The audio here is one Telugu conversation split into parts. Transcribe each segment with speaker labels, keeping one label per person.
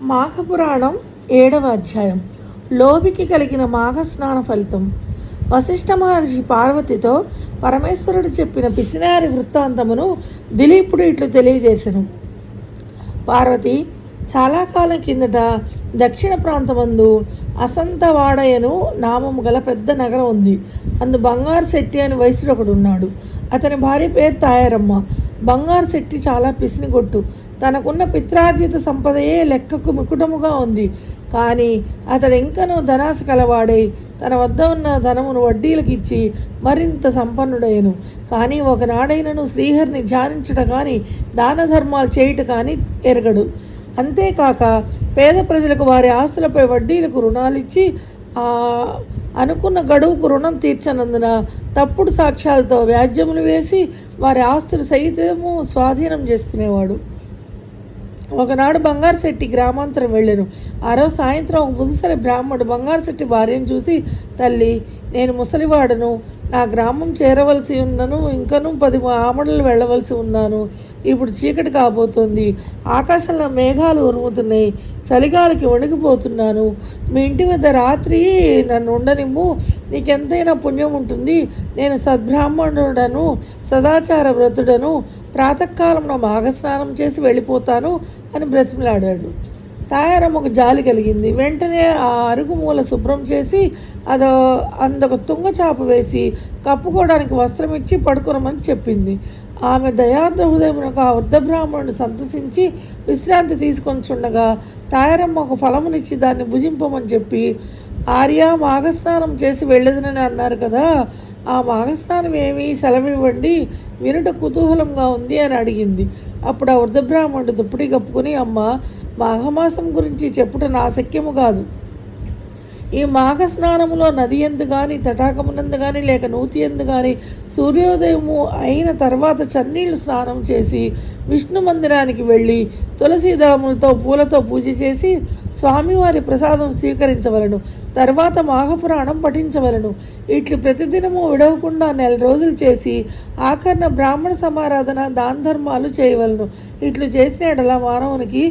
Speaker 1: మాఘపురాణం 7వ అధ్యాయం. లోభికి కలిగిన మాఘస్నాన ఫలితం. వశిష్ఠ మహర్షి పార్వతితో పరమేశ్వరుడు చెప్పిన పిసినారి వృత్తాంతమును దిలీపుడు ఇట్లు తెలియజేసెను. పార్వతి, చాలా కాలం కిందట దక్షిణ ప్రాంతమందు అసంతవాడయను నామము గల పెద్ద నగరం ఉంది. అందు బంగారు శెట్టి అని వైశ్యుడు ఒకడు ఉన్నాడు. అతని భార్య పేరు తాయారమ్మ. బంగారు శెట్టి చాలా పిసినిగొట్టు. తనకున్న పిత్రార్జిత సంపదయే లెక్కకు మికుటముగా ఉంది. కానీ అతడు ఇంకనూ ధనాశ కలవాడై తన వద్ద ఉన్న ధనమును వడ్డీలకు ఇచ్చి మరింత సంపన్నుడయ్యను. కానీ ఒకనాడైనను శ్రీహరిని ధ్యానించుట కానీ దాన ధర్మాలు చేయుట కానీ ఎరగడు. అంతేకాక పేద ప్రజలకు వారి ఆస్తులపై వడ్డీలకు రుణాలిచ్చి అనుకున్న గడువుకు రుణం తీర్చనందున తప్పుడు సాక్ష్యాలతో వ్యాజ్యములు వేసి వారి ఆస్తులు సైతము స్వాధీనం చేసుకునేవాడు. ఒకనాడు బంగారు శెట్టి గ్రామాంతరం వెళ్ళాను. ఆ రోజు సాయంత్రం ఒక ముదుసలి బ్రాహ్మణుడు బంగారు శెట్టి భార్యను చూసి, తల్లి, నేను ముసలివాడను, నా గ్రామం చేరవలసి ఉన్నను, ఇంకనూ 10 ఆమడలు వెళ్ళవలసి ఉన్నాను. ఇప్పుడు చీకటి కాబోతోంది. ఆకాశంలో మేఘాలు ఉరుముతున్నాయి. చలిగాలికి వణికిపోతున్నాను. మీ ఇంటి వద్ద రాత్రి నన్ను ఉండనిమ్ము, నీకెంతైనా పుణ్యం ఉంటుంది. నేను సద్బ్రాహ్మణుడను, సదాచార వ్రతుడను, ప్రాతకాలంలో మాఘస్నానం చేసి వెళ్ళిపోతాను అని బ్రతిమలాడాడు. తాయారమ్మకు జాలి కలిగింది. వెంటనే ఆ అరుగు మూల శుభ్రం చేసి అందొక తుంగచాప వేసి కప్పుకోవడానికి వస్త్రం ఇచ్చి పడుకోనమని చెప్పింది. ఆమె దయార్ద్ర హృదయమునకు ఆ వృద్ధ బ్రాహ్మణుడు సంతసించి విశ్రాంతి తీసుకొని చుండగా తాయారమ్మ ఒక ఫలమునిచ్చి దాన్ని భుజింపమని చెప్పి, ఆర్య, మాఘస్నానం చేసి వెళ్ళేదనని అన్నారు కదా, ఆ మాఘస్నానం ఏమి సెలవివ్వండి, వినుట కుతూహలంగా ఉంది అని అడిగింది. అప్పుడు ఆ వృద్ధ బ్రాహ్మణుడు దుప్పటి కప్పుకొని, అమ్మ, మాఘమాసం గురించి చెప్పుట నా శక్యము కాదు. ఈ మాఘస్నానములో నది ఎందు కానీ, తటాకమునందు కానీ, లేక నూతి ఎందు కానీ సూర్యోదయము అయిన తర్వాత చన్నీళ్లు స్నానం చేసి విష్ణు మందిరానికి వెళ్ళి తులసి దళములతో పూలతో పూజ చేసి స్వామివారి ప్రసాదం స్వీకరించవలను. తర్వాత మాఘపురాణం పఠించవలను. ఇట్లు ప్రతిదినము విడవకుండా 4 రోజులు చేసి ఆఖరణ బ్రాహ్మణ సమారాధన, దాన ధర్మాలు చేయవలను. ఇట్లు చేసిన ఎడల మానవునికి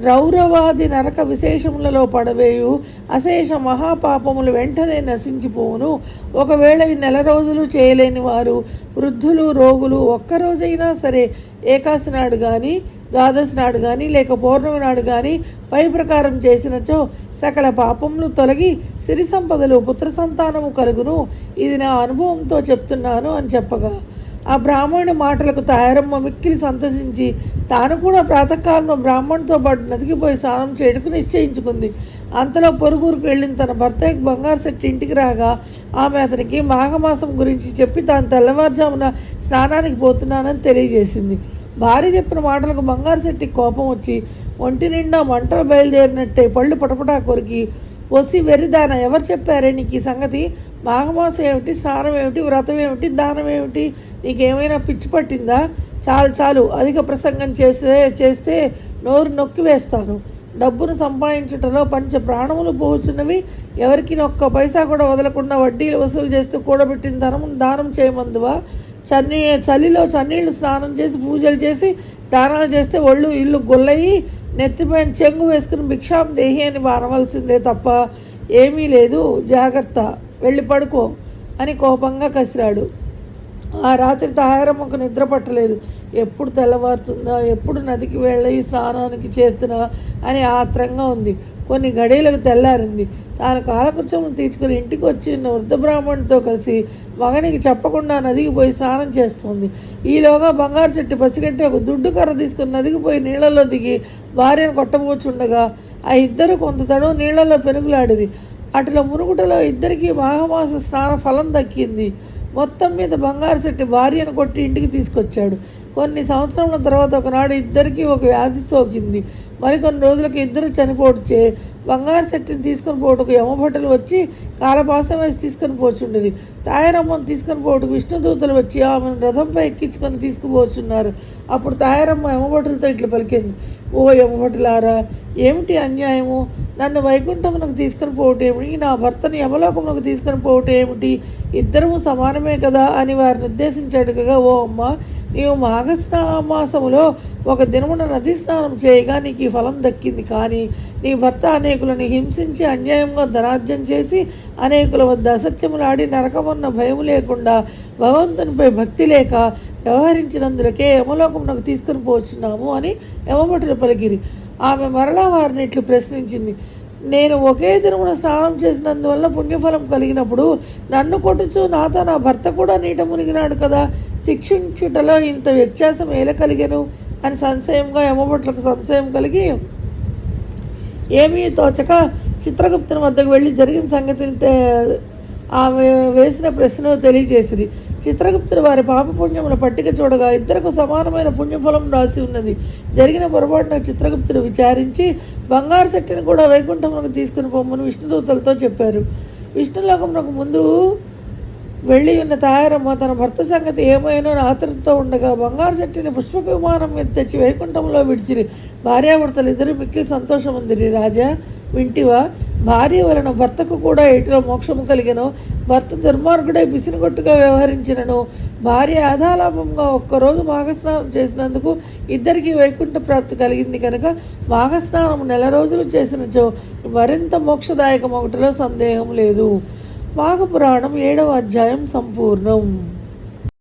Speaker 1: రౌరవాది నరక విశేషములలో పడవేయు అశేష మహాపాపములు వెంటనే నశించిపోవును. ఒకవేళ ఈ 4 రోజులు చేయలేని వారు, వృద్ధులు, రోగులు ఒక్కరోజైనా సరే ఏకాశి నాడు కానీ, ద్వాదశి నాడు కానీ, లేక పౌర్ణమి నాడు కానీ పై ప్రకారం చేసినచో సకల పాపములు తొలగి సిరి సంపదలు, పుత్ర సంతానము కలుగును. ఇది నా అనుభవంతో చెప్తున్నాను అని చెప్పగా ఆ బ్రాహ్మణుడి మాటలకు తాయారమ్మ మిక్కిలి సంతసించి తాను కూడా ప్రాతకాలంలో బ్రాహ్మణుడితో పాటు నదికిపోయి స్నానం చేయడానికి నిశ్చయించుకుంది. అంతలో పొరుగురికి వెళ్ళిన తన భర్త బంగారు శెట్టి ఇంటికి రాగా ఆమె అతనికి మాఘమాసం గురించి చెప్పి తాను తెల్లవారుజామున స్నానానికి పోతున్నానని తెలియజేసింది. భార్య చెప్పిన మాటలకు బంగారు శెట్టికి కోపం వచ్చి ఒంటి నిండా మంటలు బయలుదేరినట్టే పళ్ళు పటపటా కొరికి, వసి వెర్రిదాన, ఎవరు చెప్పారే నీకు ఈ సంగతి? మాఘమాసం ఏమిటి, స్నానం ఏమిటి, వ్రతం ఏమిటి, దానం ఏమిటి? నీకేమైనా పిచ్చి పట్టిందా? చాలు అధిక ప్రసంగం చేస్తే నోరు నొక్కి వేస్తాను. డబ్బును సంపాదించుటలో పంచ ప్రాణములు పోచున్నవి. ఎవరికి ఒక్క పైసా కూడా వదలకుండా వడ్డీలు వసూలు చేస్తూ కూడబెట్టిన ధనము దానం చేయమందువా? చలిలో చన్నీళ్లు స్నానం చేసి పూజలు చేసి దానాలు చేస్తే ఒళ్ళు ఇల్లు గొల్లయి నెత్తిపైన చెంగు వేసుకుని భిక్షాం దేహి అని అనవలసిందే తప్ప ఏమీ లేదు. జాగ్రత్త, వెళ్ళి పడుకో అని కోపంగా కసిరాడు. ఆ రాత్రి తాయారమ్మకు నిద్ర పట్టలేదు. ఎప్పుడు తెల్లవారుతుందా, ఎప్పుడు నదికి వెళ్ళి స్నానానికి చేస్తున్నా అని ఆత్రంగా ఉంది. కొన్ని గడియలకు తెల్లారింది. తాను కాలకృత్యమును తీర్చుకుని ఇంటికి వచ్చి ఉన్న వృద్ధ బ్రాహ్మణుడితో కలిసి మగనికి చెప్పకుండా నదికి పోయి స్నానం చేస్తుంది. ఈలోగా బంగారు శెట్టి పసిగట్టి ఒక దుడ్డు కర్ర తీసుకుని నదికి పోయి నీళ్లలో దిగి భార్యను కొట్టబోచుండగా ఆ ఇద్దరు కొంత తడువు నీళ్లలో పెనుగులాడిరి. అటులో మునుగుటలో ఇద్దరికీ మాఘమాస స్నాన ఫలం దక్కింది. మొత్తం మీద బంగారు శెట్టి భార్యను కొట్టి ఇంటికి తీసుకొచ్చాడు. కొన్ని సంవత్సరాల తర్వాత ఒకనాడు ఇద్దరికీ ఒక వ్యాధి సోకింది. మరికొన్ని రోజులకు ఇద్దరు చనిపోటుచే బంగారు శెట్టిని తీసుకొని పోటుకు యమభటులు వచ్చి కాలపాసం వేసి తీసుకొని పోచుండేది. తాయారమ్మను తీసుకొని పోటుకు విష్ణుదూతలు వచ్చి ఆమెను రథంపై ఎక్కించుకొని తీసుకుపోతున్నారు. అప్పుడు తాయారమ్మ యమభటులతో ఇట్లు పలికింది, ఓ యమభటులారా, ఏమిటి అన్యాయము? నన్ను వైకుంఠమునకు తీసుకుని పోవటం ఏమిటి, నా భర్తను యమలోకమునకు తీసుకుని పోవటం ఏమిటి, ఇద్దరము సమానమే కదా అని వారిని ఉద్దేశించి అడుగగా, ఓ అమ్మ, నీవు మాఘమాసములో ఒక దినమున నదీ స్నానం చేయగా నీకు ఈ ఫలం దక్కింది. కానీ నీ భర్త అనేకులను హింసించి అన్యాయంగా ధనార్జన చేసి అనేకుల వద్ద అసత్యములాడి నరకమున్న భయము లేకుండా భగవంతునిపై భక్తి లేక వ్యవహరించినందులకే యమలోకమునకు తీసుకుని పోచున్నాము అని యమభటులు పలికిరి. ఆమె మరలా వారిని ఇట్లు ప్రశ్నించింది, నేను ఒకే దినమున స్నానం చేసినందువల్ల పుణ్యఫలం కలిగినప్పుడు నన్ను కొట్టుచు నాతో నా భర్త కూడా నీట మునిగినాడు కదా, శిక్షించుటలో ఇంత వ్యత్యాసం ఎలా కలిగెను అని సంశయంగా యమభటులకు సంశయం కలిగి ఏమీ తోచక చిత్రగుప్తుని వద్దకు వెళ్ళి జరిగిన సంగతిని ఆమె వేసిన ప్రశ్నలు తెలియజేసిరి. చిత్రగుప్తుడు వారి పాపపుణ్యముల పట్టిక చూడగా ఇద్దరికి సమానమైన పుణ్యఫలం రాసి ఉన్నది. జరిగిన పొరపాటున చిత్రగుప్తుడు విచారించి బంగారు శెట్టిని కూడా వైకుంఠమునకు తీసుకుని పొమ్మని విష్ణుదూతలతో చెప్పారు. విష్ణులోకమునకు ముందు వెళ్ళి ఉన్న తాయారమ్మ తన భర్త సంగతి ఏమైనా ఆతృతతో ఉండగా బంగారు శెట్టిని పుష్పక విమానం మీద తెచ్చి వైకుంఠంలో విడిచిరి. భార్యాభర్తలు ఇద్దరు మిక్కిలి సంతోషం ఉందిరి. రాజా, వింటివా? భార్య వలన భర్తకు కూడా ఎటులో మోక్షము కలిగెను. భర్త దుర్మార్గుడై పిసినిగొట్టుగా వ్యవహరించినను భార్య ఆధాలాభంగా ఒక్కరోజు మాఘస్నానం చేసినందుకు ఇద్దరికీ వైకుంఠ ప్రాప్తి కలిగింది కనుక మాఘస్నానం 4 రోజులు చేసినచో మరింత మోక్షదాయకమొకటిలో సందేహం లేదు. మాఘపురాణం 7వ అధ్యాయం సంపూర్ణం.